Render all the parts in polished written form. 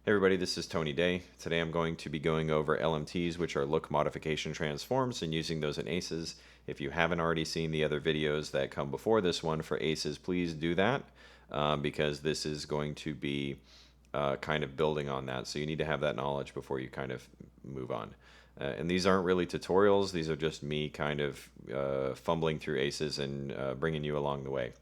Hey everybody, this is Tony Day. Today I'm going to be going over LMTs, which are look modification transforms, and using those in ACES. If you haven't already seen the other videos that come before this one for ACES, please do that because this is going to be kind of building on that. So you need to have that knowledge before you kind of move on. And these aren't really tutorials. These are just me kind of fumbling through ACES and bringing you along the way.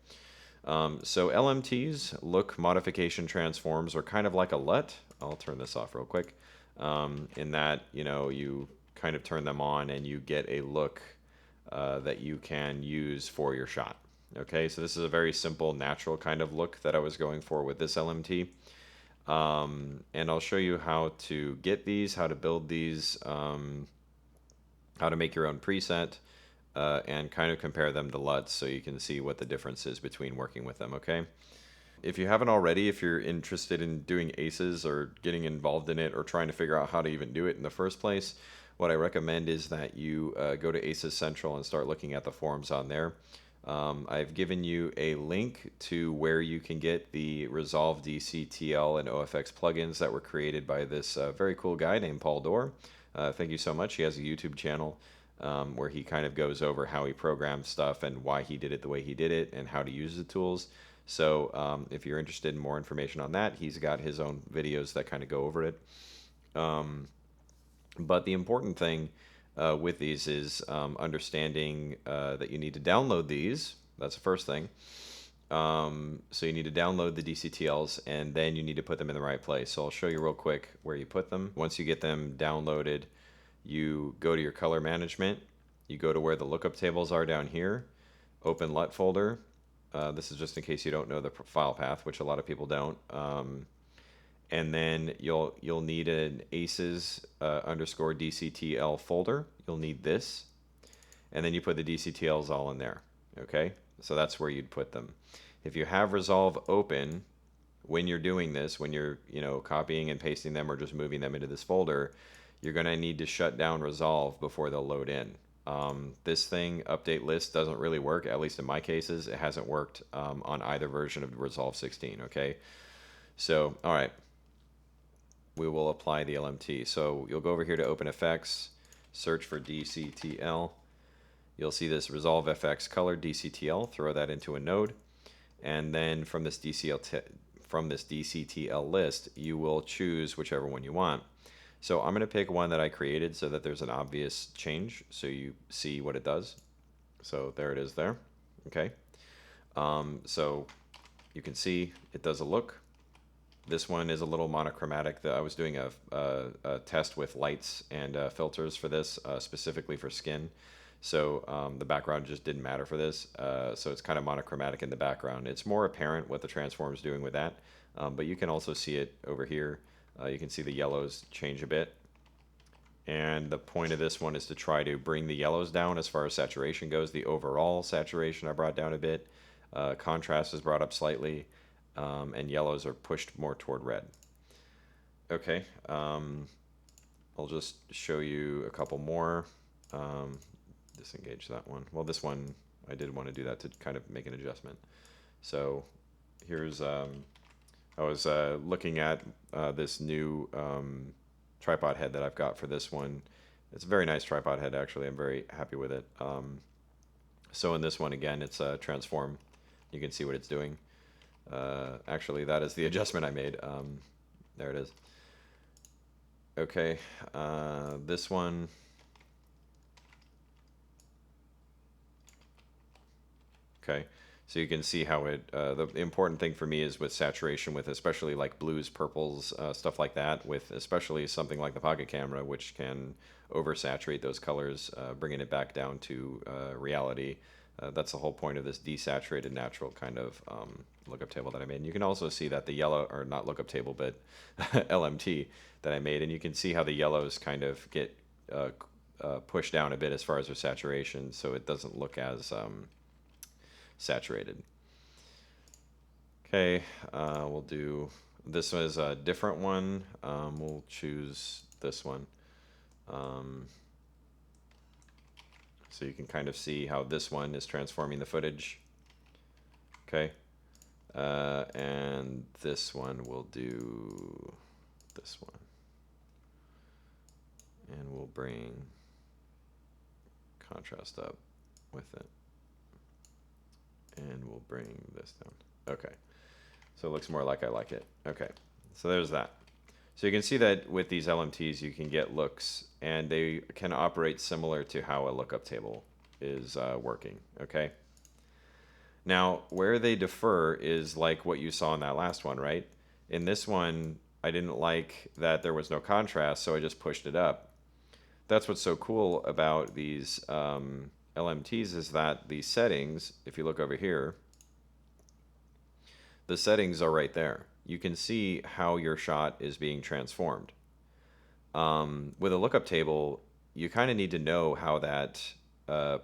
So LMTs, look modification transforms, are kind of like a LUT. I'll turn this off real quick. In that, you kind of turn them on and you get a look that you can use for your shot. Okay, so this is a very simple, natural kind of look that I was going for with this LMT. And I'll show you how to get these, how to build these, how to make your own preset, and kind of compare them to LUTs so you can see what the difference is between working with them, okay? If you haven't already, if you're interested in doing ACES or getting involved in it or trying to figure out how to even do it in the first place, what I recommend is that you go to ACES Central and start looking at the forums on there. I've given you a link to where you can get the Resolve DCTL and OFX plugins that were created by this very cool guy named Paul Dorr. Thank you so much. He has a YouTube channel where he kind of goes over how he programs stuff and why he did it the way he did it and how to use the tools. So if you're interested in more information on that, he's got his own videos that kind of go over it. But the important thing with these is understanding that you need to download these. That's the first thing. So you need to download the DCTLs and then you need to put them in the right place. So I'll show you real quick where you put them. Once you get them downloaded, you go to your color management. You go to where the lookup tables are down here. Open LUT folder. This is just in case you don't know the file path, which a lot of people don't. And then you'll need an ACES underscore DCTL folder. You'll need this, and then you put the DCTLs all in there. Okay, so that's where you'd put them. If you have Resolve open, when you're doing this, when you're copying and pasting them or just moving them into this folder, you're going to need to shut down Resolve before they'll load in. This thing, update list, doesn't really work, at least in my cases. It hasn't worked on either version of Resolve 16, okay? So, all right. We will apply the LMT. So you'll go over here to Open Effects, search for DCTL. You'll see this Resolve FX Color DCTL. Throw that into a node. And then from this DCTL list, you will choose whichever one you want. So I'm going to pick one that I created so that there's an obvious change so you see what it does. So there it is there. Okay. So you can see it does a look. This one is a little monochromatic. I was doing a test with lights and filters for this, specifically for skin. So the background just didn't matter for this. So it's kind of monochromatic in the background. It's more apparent what the transform is doing with that. But you can also see it over here. You can see the yellows change a bit. And the point of this one is to try to bring the yellows down as far as saturation goes. The overall saturation I brought down a bit. Contrast is brought up slightly. And yellows are pushed more toward red. Okay, I'll just show you a couple more. Disengage that one. Well, this one, I did want to do that to kind of make an adjustment. So here's, I was looking at this new tripod head that I've got for this one. It's a very nice tripod head, actually. I'm very happy with it. So in this one, again, it's a transform. You can see what it's doing. Actually, that is the adjustment I made. There it is. Okay, this one. Okay, so you can see how it, the important thing for me is with saturation, with especially like blues, purples, stuff like that, with especially something like the pocket camera, which can oversaturate those colors, bringing it back down to reality. That's the whole point of this desaturated natural kind of lookup table that I made. And you can also see that the yellow, or not lookup table, but LMT that I made, and you can see how the yellows kind of get pushed down a bit as far as their saturation, so it doesn't look as saturated. Okay, we'll do, this is a different one. We'll choose this one. So you can kind of see how this one is transforming the footage. Okay. And this one will do this one. And we'll bring contrast up with it. And we'll bring this down. Okay. So it looks more like I like it. Okay. So there's that. So you can see that with these LMTs, you can get looks, and they can operate similar to how a lookup table is working. Okay. Now, where they differ is like what you saw in that last one, right? In this one, I didn't like that there was no contrast, so I just pushed it up. That's what's so cool about these LMTs is that the settings, if you look over here, the settings are right there. You can see how your shot is being transformed. With a lookup table, you kind of need to know how that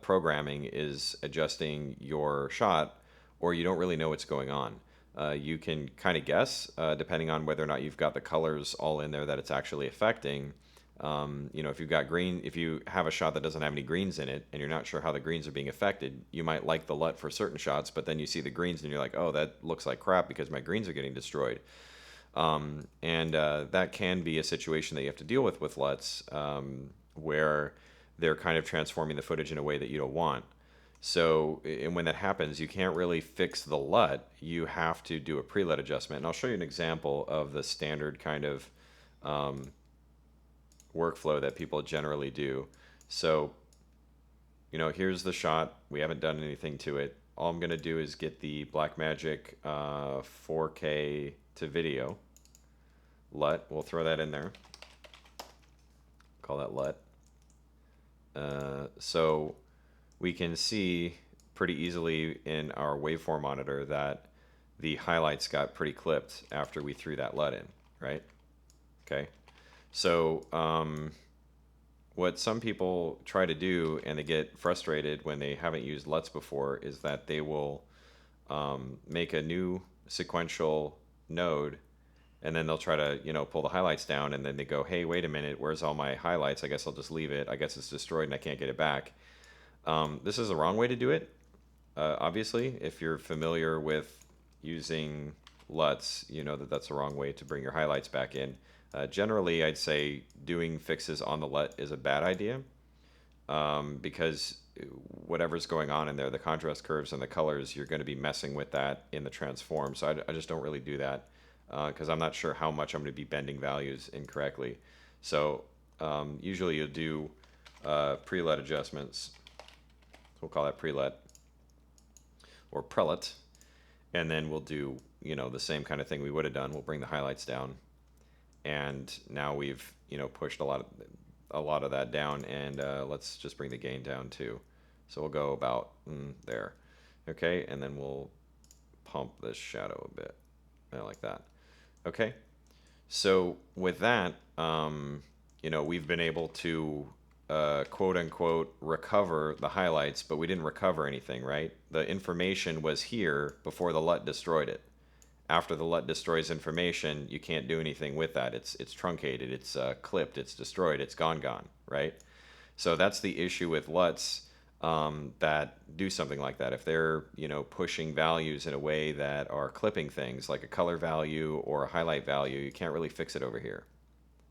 programming is adjusting your shot, or you don't really know what's going on. You can kind of guess, depending on whether or not you've got the colors all in there that it's actually affecting. If you've got green, if you have a shot that doesn't have any greens in it and you're not sure how the greens are being affected, you might like the LUT for certain shots, but then you see the greens and you're like, oh, that looks like crap because my greens are getting destroyed. That can be a situation that you have to deal with LUTs, where they're kind of transforming the footage in a way that you don't want. So, and when that happens, you can't really fix the LUT. You have to do a pre-LUT adjustment. And I'll show you an example of the standard kind of workflow that people generally do. So, here's the shot. We haven't done anything to it. All I'm going to do is get the Blackmagic 4K to video LUT. We'll throw that in there. Call that LUT. So we can see pretty easily in our waveform monitor that the highlights got pretty clipped after we threw that LUT in, right? Okay. So what some people try to do, and they get frustrated when they haven't used LUTs before, is that they will make a new sequential node, and then they'll try to pull the highlights down, and then they go, hey, wait a minute, where's all my highlights? I guess I'll just leave it. I guess it's destroyed and I can't get it back. This is the wrong way to do it. Obviously, if you're familiar with using LUTs, you know that that's the wrong way to bring your highlights back in. Generally, I'd say doing fixes on the LUT is a bad idea, because whatever's going on in there, the contrast curves and the colors, you're going to be messing with that in the transform. So I just don't really do that, because I'm not sure how much I'm going to be bending values incorrectly. So usually you'll do pre-LUT adjustments. We'll call that pre-LUT or prelut, and then we'll do the same kind of thing we would have done. We'll bring the highlights down, and now we've pushed a lot of that down, and let's just bring the gain down too. So we'll go about there. Okay, and then we'll pump this shadow a bit, like that. Okay, so with that, we've been able to quote unquote recover the highlights, but we didn't recover anything, right? The information was here before the LUT destroyed it. After the LUT destroys information, you can't do anything with that. It's truncated, it's clipped, it's destroyed, it's gone, right? So that's the issue with LUTs that do something like that. If they're pushing values in a way that are clipping things, like a color value or a highlight value, you can't really fix it over here.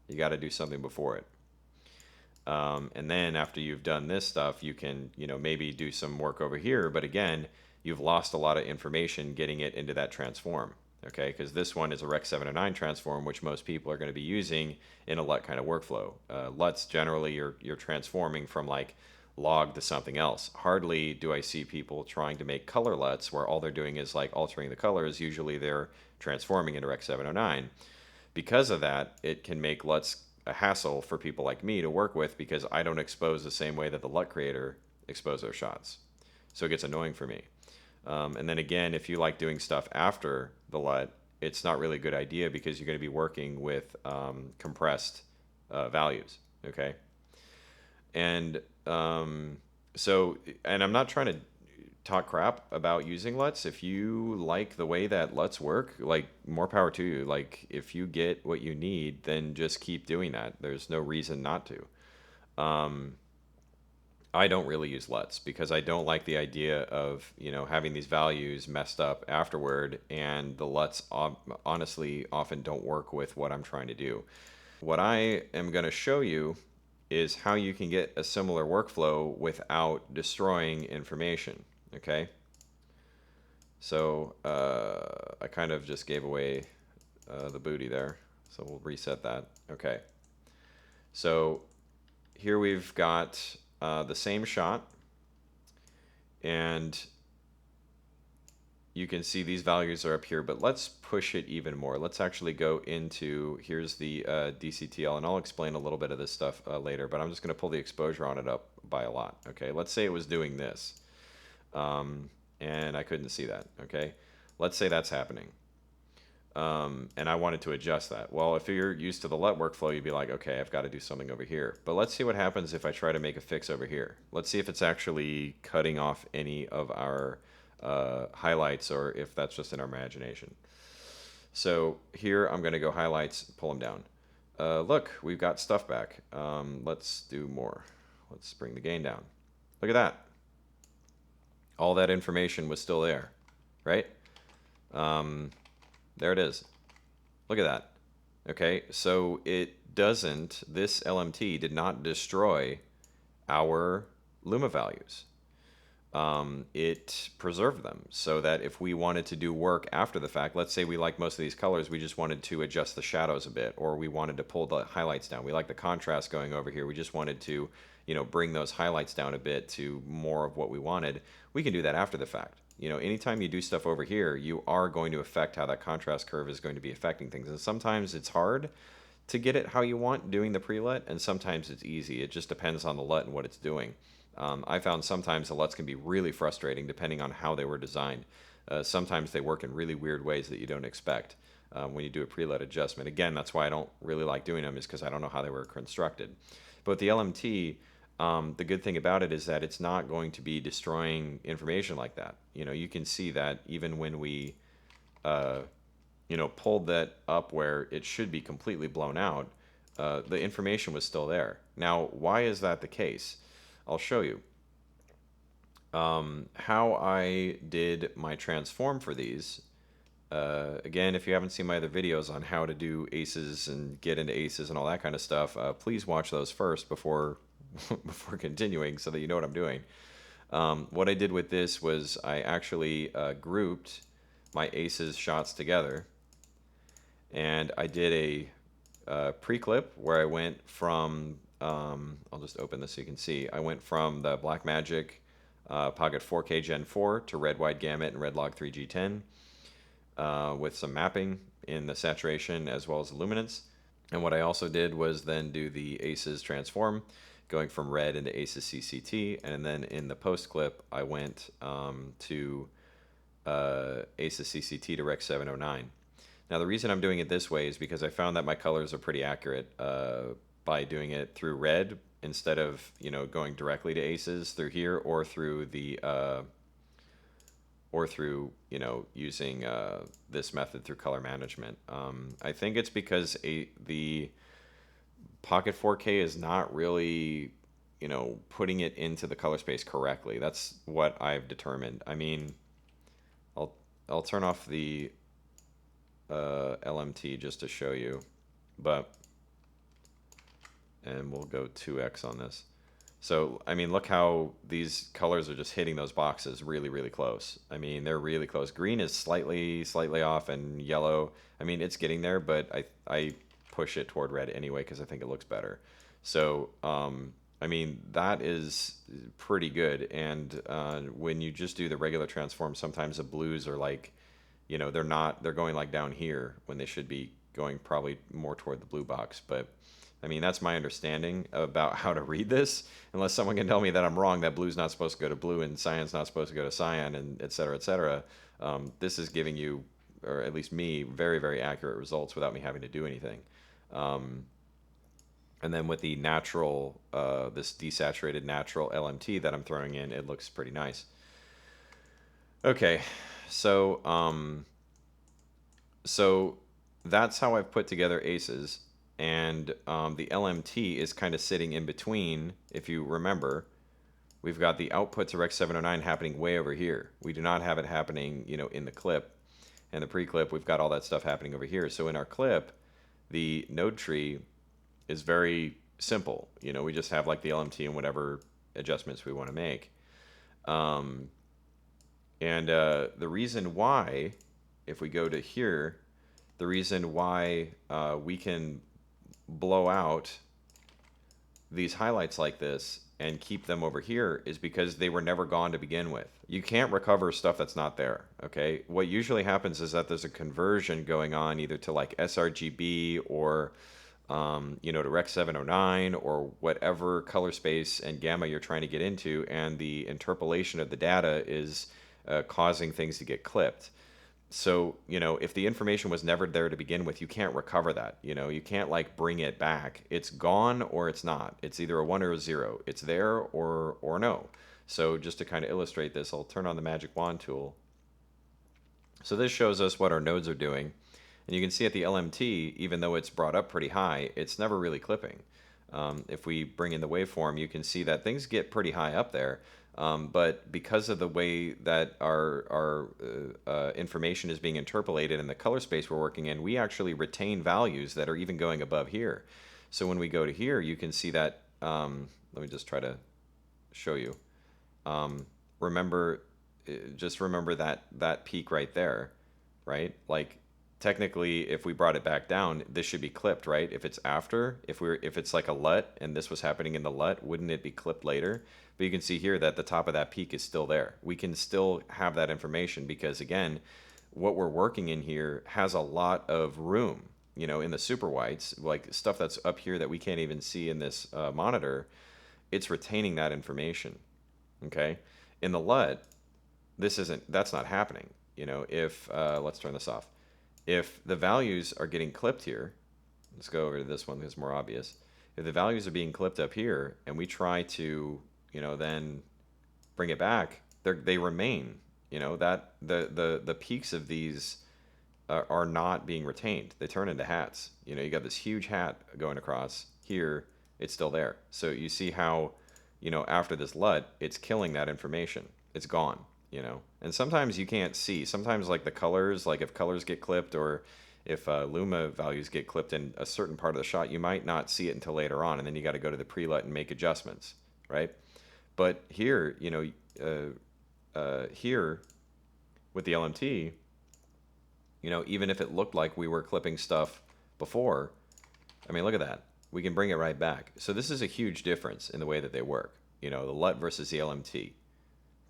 You got to do something before it. And then after you've done this stuff, you can maybe do some work over here. But again, you've lost a lot of information getting it into that transform. Okay, because this one is a Rec.709 transform, which most people are going to be using in a LUT kind of workflow. LUTs generally you're transforming from like log to something else. Hardly do I see people trying to make color LUTs where all they're doing is like altering the colors. Usually they're transforming into Rec.709. Because of that, it can make LUTs a hassle for people like me to work with, because I don't expose the same way that the LUT creator exposes their shots. So it gets annoying for me. And then again, if you like doing stuff after the LUT, it's not really a good idea, because you're going to be working with compressed values. Okay. And so, and I'm not trying to talk crap about using LUTs. If you like the way that LUTs work, like, more power to you. Like, if you get what you need, then just keep doing that. There's no reason not to. I don't really use LUTs because I don't like the idea of, having these values messed up afterward, and the LUTs honestly often don't work with what I'm trying to do. What I am going to show you is how you can get a similar workflow without destroying information, okay? So I kind of just gave away the booty there, so we'll reset that. Okay, so here we've got the same shot, and you can see these values are up here, but let's push it even more. Let's actually go into, here's the DCTL, and I'll explain a little bit of this stuff later, but I'm just going to pull the exposure on it up by a lot. Okay, let's say it was doing this, and I couldn't see that. Okay, let's say that's happening. And I wanted to adjust that. Well, if you're used to the LUT workflow, you'd be like, okay, I've got to do something over here. But let's see what happens if I try to make a fix over here. Let's see if it's actually cutting off any of our highlights, or if that's just in our imagination. So here I'm going to go highlights, pull them down. Look, we've got stuff back. Let's do more. Let's bring the gain down. Look at that. All that information was still there, right? There it is. Look at that. Okay, so it doesn't, this LMT did not destroy our luma values. It preserved them so that if we wanted to do work after the fact, let's say we like most of these colors, we just wanted to adjust the shadows a bit, or we wanted to pull the highlights down. We like the contrast going over here. We just wanted to, bring those highlights down a bit to more of what we wanted. We can do that after the fact. Anytime you do stuff over here, you are going to affect how that contrast curve is going to be affecting things. And sometimes it's hard to get it how you want doing the pre-LUT, and sometimes it's easy. It just depends on the LUT and what it's doing. I found sometimes the LUTs can be really frustrating depending on how they were designed. Sometimes they work in really weird ways that you don't expect when you do a pre-LUT adjustment. Again, that's why I don't really like doing them, is because I don't know how they were constructed. But with the LMT, the good thing about it is that it's not going to be destroying information like that. You can see that even when we, pulled that up where it should be completely blown out, the information was still there. Now, why is that the case? I'll show you. How I did my transform for these. Again, if you haven't seen my other videos on how to do ACES and get into ACES and all that kind of stuff, please watch those first before before continuing, so that you know what I'm doing. What I did with this was I actually grouped my ACES shots together, and I did a pre-clip where I went from, I'll just open this so you can see, I went from the Blackmagic Pocket 4K Gen 4 to Red Wide Gamut and Red Log 3G10 with some mapping in the saturation as well as the luminance. And what I also did was then do the ACES transform, going from red into ACES CCT, and then in the post clip I went to ACES CCT to Rec.709. Now the reason I'm doing it this way is because I found that my colors are pretty accurate by doing it through red instead of going directly to ACES through here, or through the using this method through color management. I think it's because the Pocket 4K is not really, putting it into the color space correctly. That's what I've determined. I mean, I'll turn off the LMT just to show you, and we'll go 2x on this. So, I mean, look how these colors are just hitting those boxes really, really close. I mean, they're really close. Green is slightly off, and yellow, I mean, it's getting there, but I push it toward red anyway because I think it looks better. So, I mean, that is pretty good. And when you just do the regular transform, sometimes the blues are like, they're going like down here when they should be going probably more toward the blue box. But I mean, that's my understanding about how to read this, unless someone can tell me that I'm wrong, that blue's not supposed to go to blue and cyan's not supposed to go to cyan, and et cetera, et cetera. This is giving you, or at least me, very, very accurate results without me having to do anything. And then with the natural, this desaturated natural LMT that I'm throwing in, it looks pretty nice. Okay, so that's how I've put together ACES. And the LMT is kind of sitting in between, if you remember, we've got the output to Rec.709 happening way over here. We do not have it happening, in the clip. And the pre-clip, we've got all that stuff happening over here. So in our clip, the node tree is very simple. We just have like the LMT and whatever adjustments we want to make. The reason why, if we go to here, the reason why we can blow out these highlights like this and keep them over here is because they were never gone to begin with. You can't recover stuff that's not there, okay? What usually happens is that there's a conversion going on either to like sRGB or to Rec.709 or whatever color space and gamma you're trying to get into, and the interpolation of the data is causing things to get clipped. So, if the information was never there to begin with, you can't recover that. You can't like bring it back. It's gone or it's not. It's either a 1 or a 0. It's there or no. So just to kind of illustrate this, I'll turn on the magic wand tool. So this shows us what our nodes are doing. And you can see at the LMT, even though it's brought up pretty high, it's never really clipping. If we bring in the waveform, you can see that things get pretty high up there. But because of the way that our information is being interpolated in the color space we're working in, we actually retain values that are even going above here. So when we go to here, you can see that, let me just try to show you. Just remember that peak right there, right? Like technically, if we brought it back down, this should be clipped, right? If it's after, if it's like a LUT and this was happening in the LUT, wouldn't it be clipped later? But you can see here that the top of that peak is still there. We can still have that information because, again, what we're working in here has a lot of room, in the super whites, like stuff that's up here that we can't even see in this monitor. It's retaining that information, okay? In the LUT, that's not happening. If, let's turn this off. If the values are getting clipped here, let's go over to this one because it's more obvious. If the values are being clipped up here and we try to then bring it back, they remain. That the peaks of these are not being retained. They turn into hats. You got this huge hat going across here. It's still there. So you see how, after this LUT, it's killing that information. It's gone. And sometimes you can't see. Sometimes like the colors, like if colors get clipped or if Luma values get clipped in a certain part of the shot, you might not see it until later on, and then you got to go to the pre-LUT and make adjustments, right? But here, here with the LMT, even if it looked like we were clipping stuff before, I mean, look at that. We can bring it right back. So this is a huge difference in the way that they work, the LUT versus the LMT.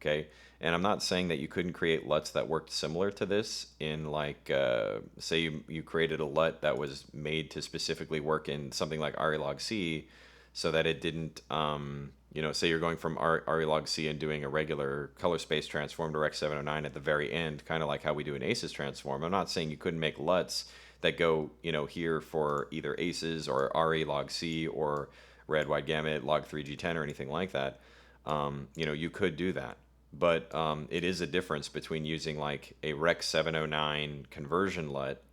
Okay, and I'm not saying that you couldn't create LUTs that worked similar to this in like, say you created a LUT that was made to specifically work in something like RE-log-C so that it didn't, say you're going from RE-log-C and doing a regular color space transform to Rec.709 at the very end, kind of like how we do an ACES transform. I'm not saying you couldn't make LUTs that go, here for either ACES or RE-log-C or red, wide gamut, log3G10 or anything like that. You could do that. But it is a difference between using like a Rec.709 conversion LUT,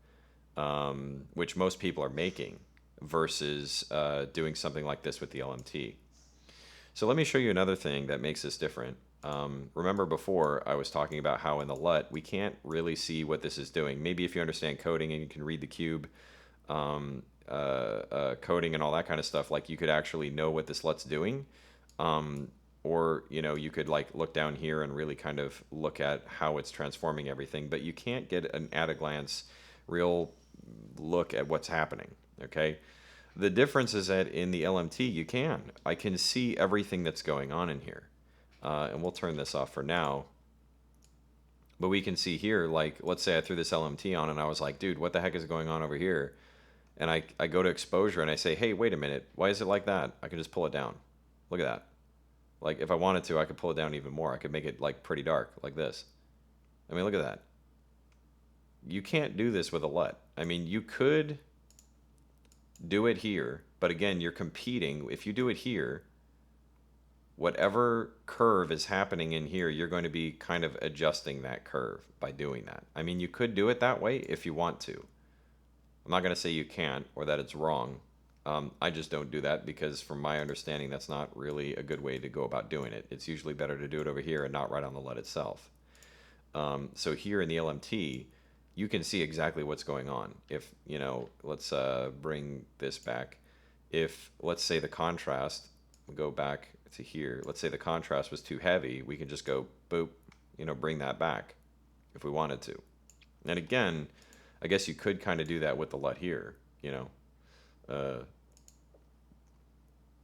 which most people are making, versus doing something like this with the LMT. So let me show you another thing that makes this different. Remember before I was talking about how in the LUT we can't really see what this is doing. Maybe if you understand coding and you can read the cube coding and all that kind of stuff, like you could actually know what this LUT's doing. Or you could like look down here and really kind of look at how it's transforming everything, but you can't get an at a glance real look at what's happening. Okay, the difference is that in the LMT you can. I can see everything that's going on in here, and we'll turn this off for now. But we can see here, like let's say I threw this LMT on and I was like, dude, what the heck is going on over here? And I go to exposure and I say, hey, wait a minute, why is it like that? I can just pull it down. Look at that. Like if I wanted to, I could pull it down even more. I could make it like pretty dark like this. I mean, look at that. You can't do this with a LUT. I mean, you could do it here, but again, you're competing. If you do it here, whatever curve is happening in here, you're going to be kind of adjusting that curve by doing that. I mean, you could do it that way if you want to. I'm not going to say you can't or that it's wrong. I just don't do that because from my understanding, that's not really a good way to go about doing it. It's usually better to do it over here and not right on the LUT itself. So here in the LMT, you can see exactly what's going on. If, you know, let's bring this back. If, let's say the contrast, we'll go back to here. Let's say the contrast was too heavy, we can just go boop, you know, bring that back if we wanted to. And again, I guess you could kind of do that with the LUT here, you know.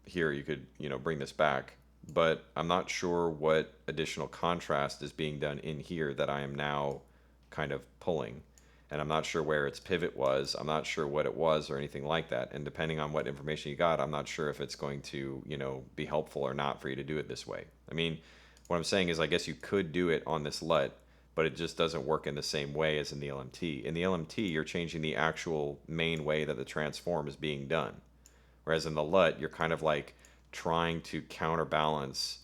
Here you could, you know, bring this back, but I'm not sure what additional contrast is being done in here that I am now kind of pulling. And I'm not sure where its pivot was. I'm not sure what it was or anything like that. And depending on what information you got, I'm not sure if it's going to, you know, be helpful or not for you to do it this way. I mean, what I'm saying is I guess you could do it on this LUT, but it just doesn't work in the same way as in the LMT. In the LMT, you're changing the actual main way that the transform is being done. Whereas in the LUT, you're kind of like trying to counterbalance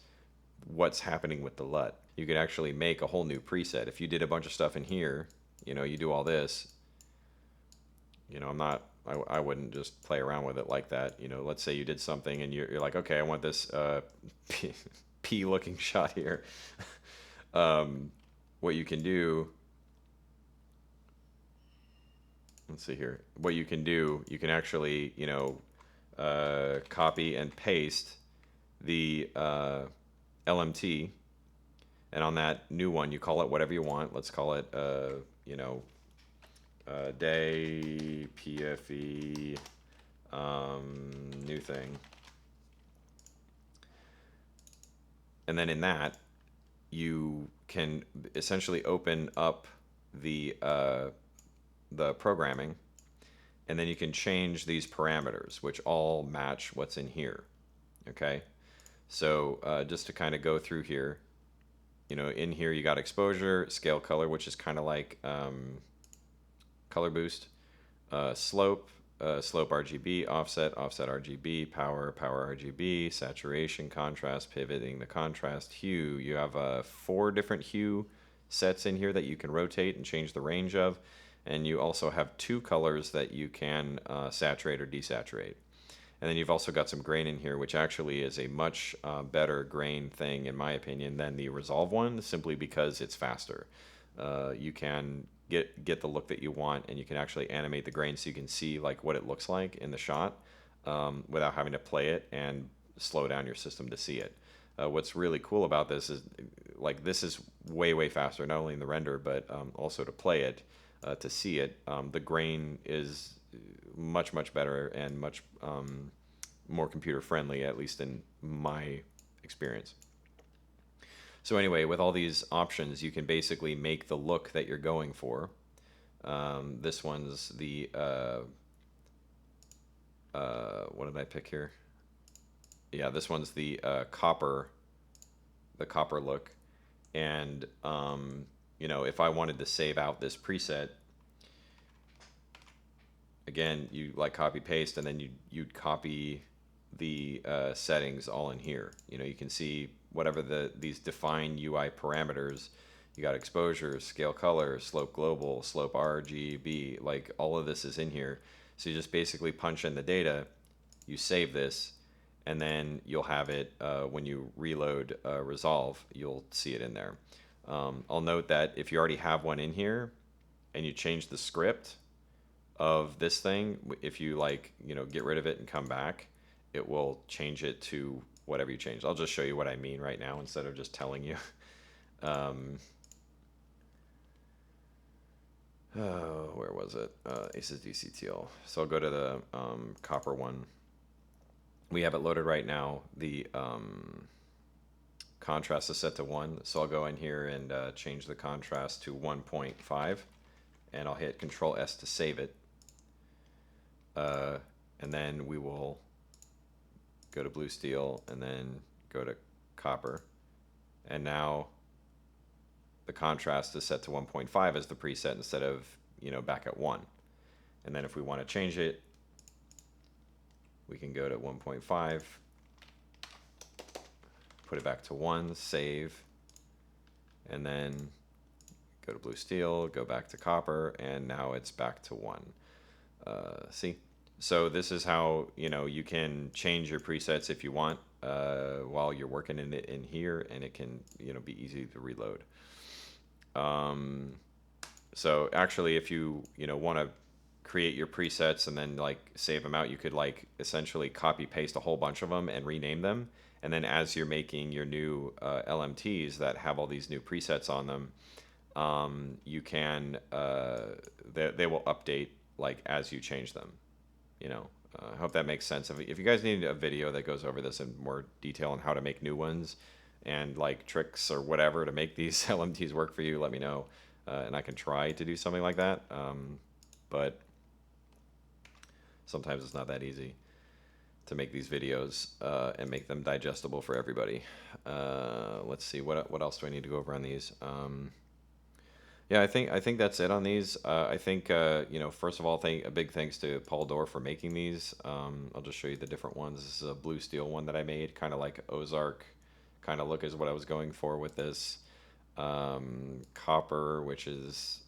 what's happening with the LUT. You could actually make a whole new preset. If you did a bunch of stuff in here, you know, you do all this, you know, I wouldn't just play around with it like that. You know, let's say you did something and you're like, okay, I want this P looking shot here. What you can do, let's see here, what you can do, you can actually, you know, copy and paste the LMT, and on that new one you call it whatever you want. Let's call it you know, day PFE new thing, and then in that you can essentially open up the programming, and then you can change these parameters which all match what's in here. Okay, so just to kind of go through here, you know, in here you got exposure, scale color, which is kind of like color boost, slope, slope RGB, offset, offset RGB, power, power RGB, saturation, contrast, pivoting the contrast, hue. You have 4 different hue sets in here that you can rotate and change the range of, and you also have 2 colors that you can saturate or desaturate. And then you've also got some grain in here, which actually is a much better grain thing, in my opinion, than the Resolve one, simply because it's faster. You can get the look that you want, and you can actually animate the grain so you can see like what it looks like in the shot without having to play it and slow down your system to see it. What's really cool about this is like this is way faster, not only in the render but also to play it, to see it. The grain is much better and much more computer friendly, at least in my experience. So anyway, with all these options, you can basically make the look that you're going for. This one's the what did I pick here? Yeah, this one's the copper look. And you know, if I wanted to save out this preset, again, you like copy paste, and then you'd copy the settings all in here. You know, you can see whatever these define UI parameters. You got exposure, scale color, slope global, slope RGB, like all of this is in here. So you just basically punch in the data, you save this, and then you'll have it when you reload Resolve, you'll see it in there. I'll note that if you already have one in here and you change the script of this thing, if you like, you know, get rid of it and come back, it will change it to whatever you changed. I'll just show you what I mean right now instead of just telling you. Where was it? ACES DCTL. So I'll go to the copper one. We have it loaded right now. The contrast is set to 1, so I'll go in here and change the contrast to 1.5, and I'll hit Control S to save it. And then we will go to blue steel and then go to copper, and now the contrast is set to 1.5 as the preset instead of, you know, back at 1. And then if we want to change it, we can go to 1.5, put it back to 1, save, and then go to blue steel, go back to copper, and now it's back to 1. See? So this is how, you know, you can change your presets if you want while you're working in it in here, and it can, you know, be easy to reload. So actually, if you know, want to create your presets and then like save them out, you could like essentially copy paste a whole bunch of them and rename them. And then as you're making your new LMTs that have all these new presets on them, you can they will update like as you change them. You know, I hope that makes sense. If you guys need a video that goes over this in more detail on how to make new ones and like tricks or whatever to make these LMTs work for you, let me know, and I can try to do something like that. But sometimes it's not that easy to make these videos and make them digestible for everybody. Let's see, what else do I need to go over on these? Yeah, I think that's it on these. I think you know, first of all, a big thanks to Paul Dorr for making these. I'll just show you the different ones. This is a blue steel one that I made, kind of like Ozark kind of look is what I was going for with this. Copper, which is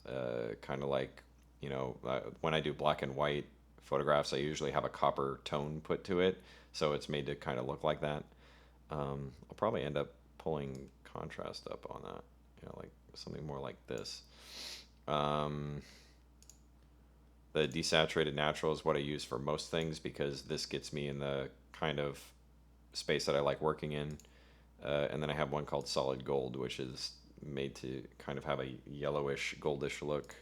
kind of like, you know, when I do black and white photographs, I usually have a copper tone put to it, so it's made to kind of look like that. I'll probably end up pulling contrast up on that, you know, like something more like this. The desaturated natural is what I use for most things because this gets me in the kind of space that I like working in. And then I have one called solid gold, which is made to kind of have a yellowish, goldish look.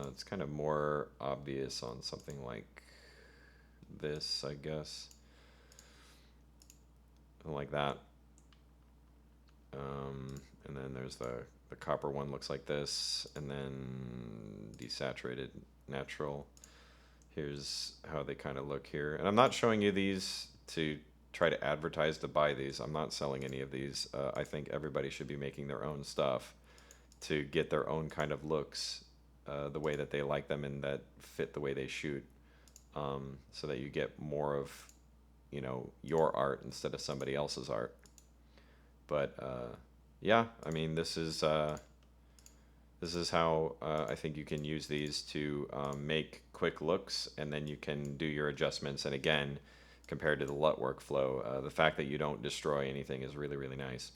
It's kind of more obvious on something like this, I guess. Like that. And then there's the copper one looks like this, and then desaturated natural. Here's how they kind of look here. And I'm not showing you these to try to advertise to buy these. I'm not selling any of these. I think everybody should be making their own stuff to get their own kind of looks the way that they like them and that fit the way they shoot, so that you get more of, you know, your art instead of somebody else's art. But yeah, I mean, this is how I think you can use these to make quick looks, and then you can do your adjustments. And again, compared to the LUT workflow, the fact that you don't destroy anything is really, really nice.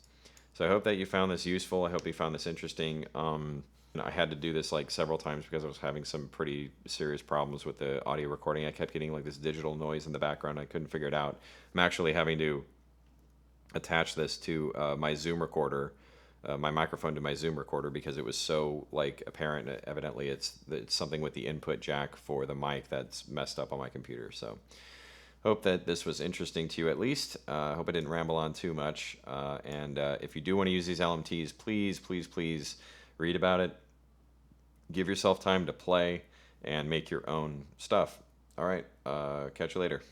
So I hope that you found this useful. I hope you found this interesting. I had to do this like several times because I was having some pretty serious problems with the audio recording. I kept getting like this digital noise in the background. I couldn't figure it out. I'm actually having to attach this to my Zoom recorder, my microphone to my Zoom recorder, because it was so like apparent. Evidently, it's something with the input jack for the mic that's messed up on my computer. So hope that this was interesting to you at least. Hope I didn't ramble on too much. And if you do want to use these LMTs, please, please, please read about it. Give yourself time to play and make your own stuff. All right. Catch you later.